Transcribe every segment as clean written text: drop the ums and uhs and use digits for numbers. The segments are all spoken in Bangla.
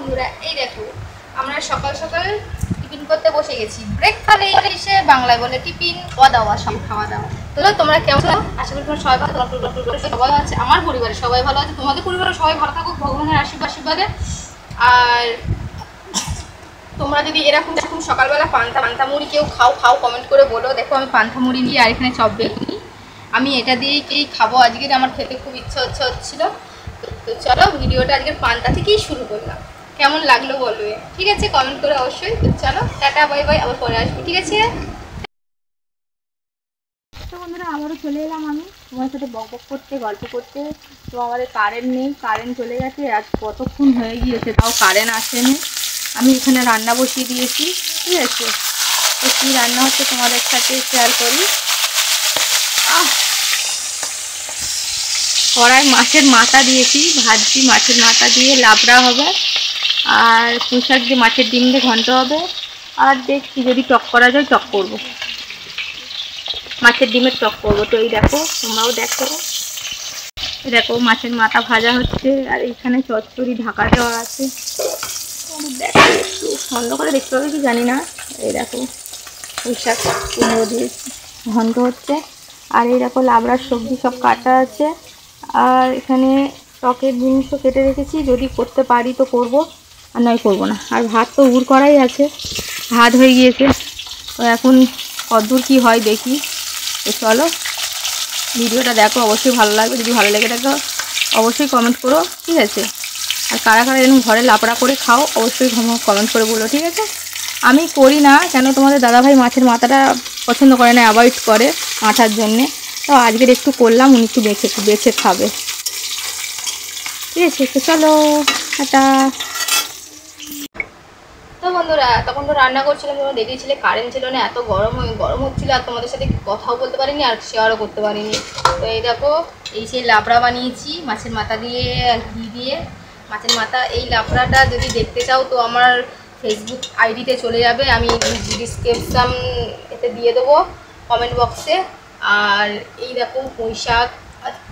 বন্ধুরা এই দেখো আমরা সকাল সকাল টিফিন করতে বসে গেছি। ব্রেকফাস্ট ইংলিশে বাংলায় বলে টিফিন, খাওয়া দাওয়া, সব খাওয়া দাওয়া। তো তোমরা কেমন আছো? আশা করি তোমরা সবাই ভালো সবাই আছে। আমার পরিবারে সবাই ভালো আছে, তোমাদের পরিবারে সবাই ভালো থাকুক ভগবানের আশীর্বাদে। আর তোমরা যদি এরকম সকালবেলা পান্তা মুড়ি কেউ খাও কমেন্ট করে বলো। দেখো আমি পান্তা মুড়ি নিয়ে আর এখানে চপ বেগুনি, আমি এটা দিয়েই খাবো আজকে। আমার খেতে খুব ইচ্ছা হচ্ছিল। তো চলো ভিডিওটা আজকে পান্তা থেকেই শুরু করলাম। কেমন লাগলো বলবে, ঠিক আছে? কমেন্ট করে অবশ্যই। তো চলো টাটা বাই বাই, আবার পরে আসবো, ঠিক আছে? তো বন্ধুরা আবারও চলে এলাম আমি তোমার সাথে বক করতে, গল্প করতে। তো আমাদের কারেন্ট নেই, কারেন্ট চলে গেছে। আজ কতক্ষণ হয়ে গিয়েছে তাও কারেন্ট আসেনি। আমি এখানে রান্না বসিয়ে দিয়েছি, ঠিক আছে? তো কী রান্না হচ্ছে তোমাদের সাথে শেয়ার করি। কড়াই মাছের মাথা দিয়েছি, ভাজছি। মাছের মাথা দিয়ে লাবড়া হবে, আর পুঁই শাক দিয়ে মাছের ডিম দিয়ে ঘন্ট হবে। আর দেখছি যদি টক করা যায় টক করব, মাছের ডিমের টক করবো। তো এই দেখো, তোমরাও দেখো, এই দেখো মাছের মাথা ভাজা হচ্ছে। আর এইখানে চচ্চড়ি ঢাকা দেওয়া আছে। দেখো একটু বন্ধ করে দেখতে হবে কি জানি না। এই দেখো পুঁই শাক কুমড়ো দিয়ে ঘন্ট হচ্ছে। আর এই দেখো লাবড়ার সবজি সব কাটা আছে। আর এখানে টকের জিনিসও কেটে রেখেছি, যদি করতে পারি তো করব, আর নয় করবো না। আর ভাত তো উড় করাই আছে, ভাত হয়ে গিয়েছে। তো এখন কতদূর কী হয় দেখি। তো চলো ভিডিওটা দেখো, অবশ্যই ভালো লাগবে। যদি ভালো লেগে থাকো অবশ্যই কমেন্ট করো, ঠিক আছে? আর কারা কারা এরকম ঘরে লাপড়া করে খাও অবশ্যই কমেন্ট করে বলো, ঠিক আছে? আমি করি না কেন, তোমাদের দাদাভাই মাছের মাথাটা পছন্দ করে না, অ্যাভয়েড করে মাথার জন্যে। তো আজকের একটু করলাম, উনি একটু বেছে খাবে, ঠিক আছে? তো চলো টাটা। তো বন্ধুরা তখন তো রান্না করছিলাম, তোমরা দেখেছিলে কারেন্ট ছিল না, এত গরম হচ্ছিলো। আর তোমাদের সাথে কথাও বলতে পারিনি, আর শেয়ারও করতে পারিনি। তো এই দেখো এই সেই লাবড়া বানিয়েছি মাছের মাথা দিয়ে, ঘি দিয়ে। মাছের মাথা এই লাবড়াটা যদি দেখতে চাও তো আমার ফেসবুক আইডিতে চলে যাবে, আমি ডিসক্রিপশান এতে দিয়ে দেবো, কমেন্ট বক্সে। আর এই দেখো পুঁই শাক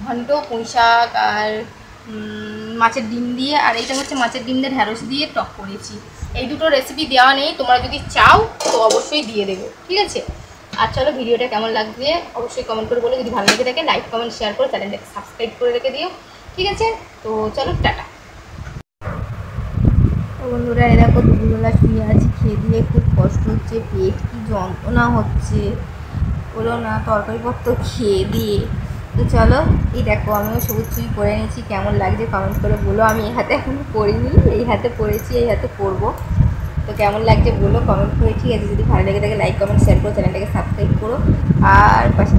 ঘন্ট, পুঁই শাক আর মাছের ডিম দিয়ে। আর এইটা হচ্ছে মাছের ডিম দিয়ে ঢ্যাঁড়স দিয়ে টক করেছি। এই দুটো রেসিপি দেওয়া নেই, তোমরা যদি চাও তো অবশ্যই দিয়ে দেবো, ঠিক আছে? আর চলো ভিডিওটা কেমন লাগবে অবশ্যই কমেন্ট করে বলো। যদি ভালো লেগে থাকে লাইক কমেন্ট শেয়ার করে চ্যানেলটাকে সাবস্ক্রাইব করে রেখে দিও, ঠিক আছে? তো চলো টাটা। তো বন্ধুরা এরকম দুপুরবেলা শুয়ে আছি, খেয়ে দিয়ে খুব কষ্ট হচ্ছে, পেট কি যন্ত্রণা হচ্ছে বলো না, তরকারিপত্র খেয়ে দিয়ে। তো চলো এই দেখো আমিও সবুজ চুই করে নিয়েছি, কেমন লাগছে কমেন্ট করে বলো। আমি এই হাতে এখনো পরিনি, এই হাতে পরেছি, এই হাতে পরবো। তো কেমন লাগছে বলো কমেন্ট করে, ঠিক আছে? যদি ভালো লেগে থাকে লাইক কমেন্ট শেয়ার করো, চ্যানেলটাকে সাবস্ক্রাইব করো। আর পাশে